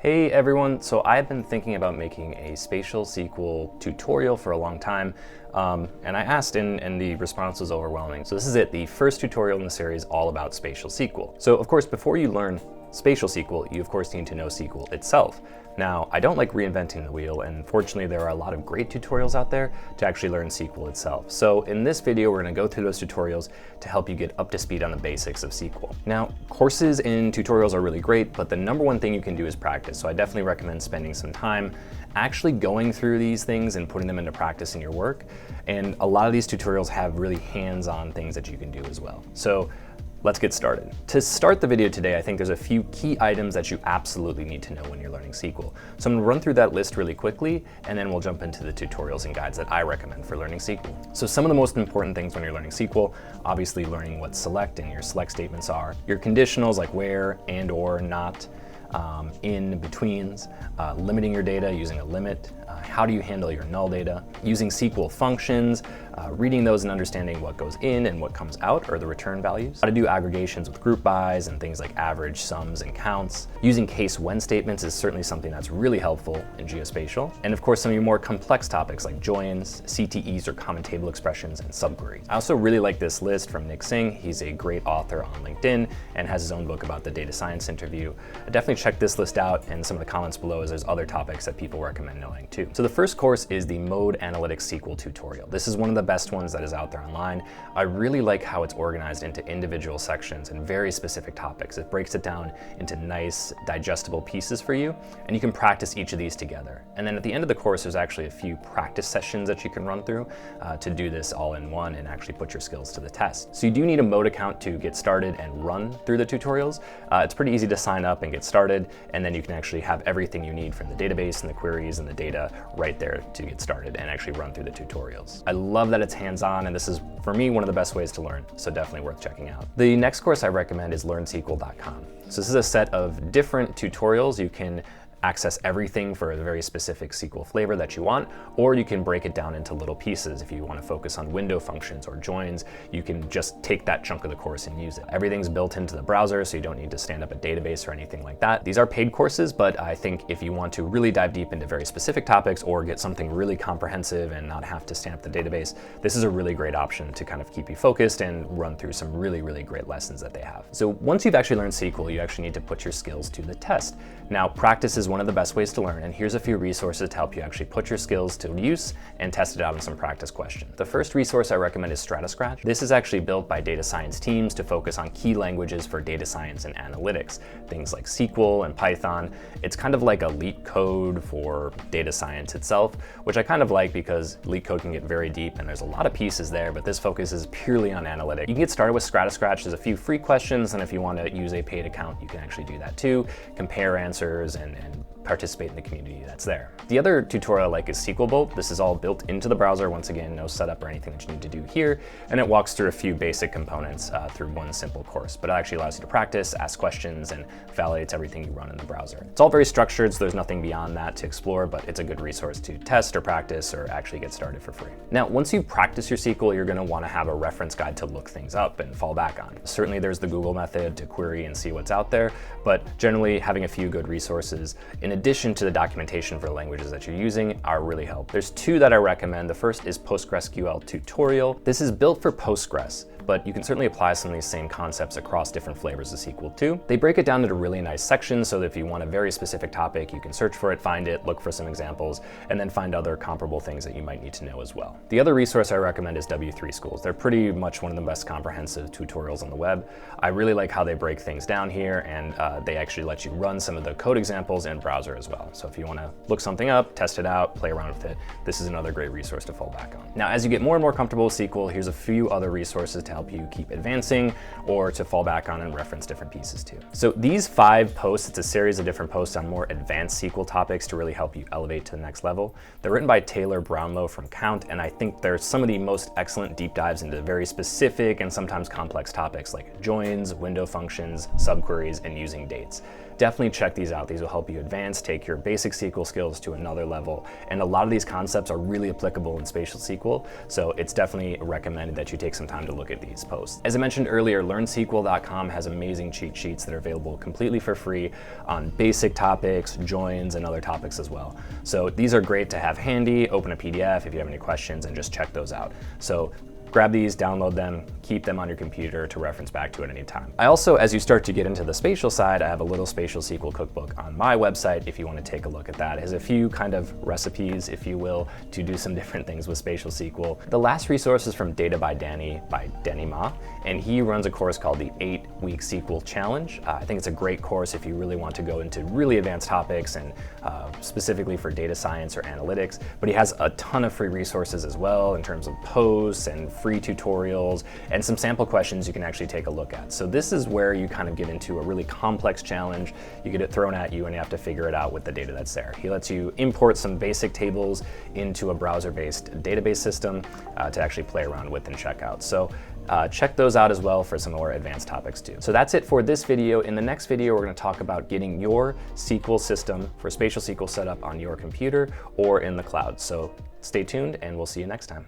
Hey everyone, so I've been thinking about making a Spatial SQL tutorial for a long time, and I asked and the response was overwhelming. So this is it, the first tutorial in the series all about Spatial SQL. So of course, before you learn Spatial SQL, you of course need to know SQL itself. Now, I don't like reinventing the wheel, and fortunately there are a lot of great tutorials out there to actually learn SQL itself. So in this video, we're gonna go through those tutorials to help you get up to speed on the basics of SQL. Now, courses and tutorials are really great, but the number one thing you can do is practice. So I definitely recommend spending some time actually going through these things and putting them into practice in your work. And a lot of these tutorials have really hands-on things that you can do as well. So let's get started. To start the video today, I think there's a few key items that you absolutely need to know when you're learning SQL. So I'm gonna run through that list really quickly, and then we'll jump into the tutorials and guides that I recommend for learning SQL. So some of the most important things when you're learning SQL, obviously learning what select and your select statements are, your conditionals like where and or not, in betweens, limiting your data using a limit, how do you handle your null data, using SQL functions, reading those and understanding what goes in and what comes out, or the return values, how to do aggregations with group bys and things like average, sums, and counts. Using case when statements is certainly something that's really helpful in geospatial. And of course, some of your more complex topics like joins, CTEs or common table expressions, and subqueries. I also really like this list from Nick Singh. He's a great author on LinkedIn and has his own book about the data science interview. Definitely check this list out, and some of the comments below as there's other topics that people recommend knowing too. So the first course is the Mode Analytics SQL tutorial. This is one of the best ones that is out there online. I really like how it's organized into individual sections and very specific topics. It breaks it down into nice, digestible pieces for you, and you can practice each of these together. And then at the end of the course, there's actually a few practice sessions that you can run through to do this all in one and actually put your skills to the test. So you do need a Mode account to get started and run through the tutorials. It's pretty easy to sign up and get started, and then you can actually have everything you need from the database and the queries and the data right there to get started and actually run through the tutorials. I love that it's hands-on, and this is, for me, one of the best ways to learn, so definitely worth checking out. The next course I recommend is learnsql.com. So this is a set of different tutorials. You can access everything for a very specific SQL flavor that you want, or you can break it down into little pieces. If you want to focus on window functions or joins, you can just take that chunk of the course and use it. Everything's built into the browser, so you don't need to stand up a database or anything like that. These are paid courses, but I think if you want to really dive deep into very specific topics or get something really comprehensive and not have to stand up the database, this is a really great option to kind of keep you focused and run through some really, really great lessons that they have. So once you've actually learned SQL, you actually need to put your skills to the test. Now, practice is one of the best ways to learn, and here's a few resources to help you actually put your skills to use and test it out in some practice questions. The first resource I recommend is StrataScratch. This is actually built by data science teams to focus on key languages for data science and analytics, things like SQL and Python. It's kind of like a leak code for data science itself, which I kind of like because leak code can get very deep and there's a lot of pieces there, but this focuses purely on analytics. You can get started with StrataScratch. There's a few free questions, and if you want to use a paid account, you can actually do that too, compare answers and participate in the community that's there. The other tutorial I like is SQL Bolt. This is all built into the browser. Once again, no setup or anything that you need to do here. And it walks through a few basic components through one simple course, but it actually allows you to practice, ask questions, and validates everything you run in the browser. It's all very structured, so there's nothing beyond that to explore, but it's a good resource to test or practice or actually get started for free. Now, once you practice your SQL, you're gonna wanna have a reference guide to look things up and fall back on. Certainly there's the Google method to query and see what's out there, but generally having a few good resources in addition to the documentation for the languages that you're using are really helpful. There's two that I recommend. The first is PostgreSQL tutorial. This is built for Postgres, but you can certainly apply some of these same concepts across different flavors of SQL too. They break it down into really nice sections so that if you want a very specific topic, you can search for it, find it, look for some examples, and then find other comparable things that you might need to know as well. The other resource I recommend is W3 Schools. They're pretty much one of the best comprehensive tutorials on the web. I really like how they break things down here, and they actually let you run some of the code examples in browser as well. So if you want to look something up, test it out, play around with it, this is another great resource to fall back on. Now, as you get more and more comfortable with SQL, here's a few other resources to help you keep advancing or to fall back on and reference different pieces too. So these 5 posts, it's a series of different posts on more advanced SQL topics to really help you elevate to the next level. They're written by Taylor Brownlow from Count, and I think they're some of the most excellent deep dives into very specific and sometimes complex topics like joins, window functions, subqueries, and using dates. definitely check these out. These will help you advance, take your basic SQL skills to another level. And a lot of these concepts are really applicable in Spatial SQL, so it's definitely recommended that you take some time to look at these posts. As I mentioned earlier, LearnSQL.com has amazing cheat sheets that are available completely for free on basic topics, joins, and other topics as well. So these are great to have handy, open a PDF if you have any questions, and just check those out. So grab these, download them, keep them on your computer to reference back to at any time. I also, as you start to get into the spatial side, I have a little Spatial SQL cookbook on my website if you want to take a look at that. It has a few kind of recipes, if you will, to do some different things with Spatial SQL. The last resource is from Data by Danny Ma, and he runs a course called the 8-Week SQL Challenge. I think it's a great course if you really want to go into really advanced topics and specifically for data science or analytics, but he has a ton of free resources as well in terms of posts and free tutorials and some sample questions you can actually take a look at. So this is where you kind of get into a really complex challenge. You get it thrown at you and you have to figure it out with the data that's there. He lets you import some basic tables into a browser-based database system to actually play around with and check out. So check those out as well for some more advanced topics too. So that's it for this video. In the next video, we're going to talk about getting your SQL system for Spatial SQL set up on your computer or in the cloud. So stay tuned and we'll see you next time.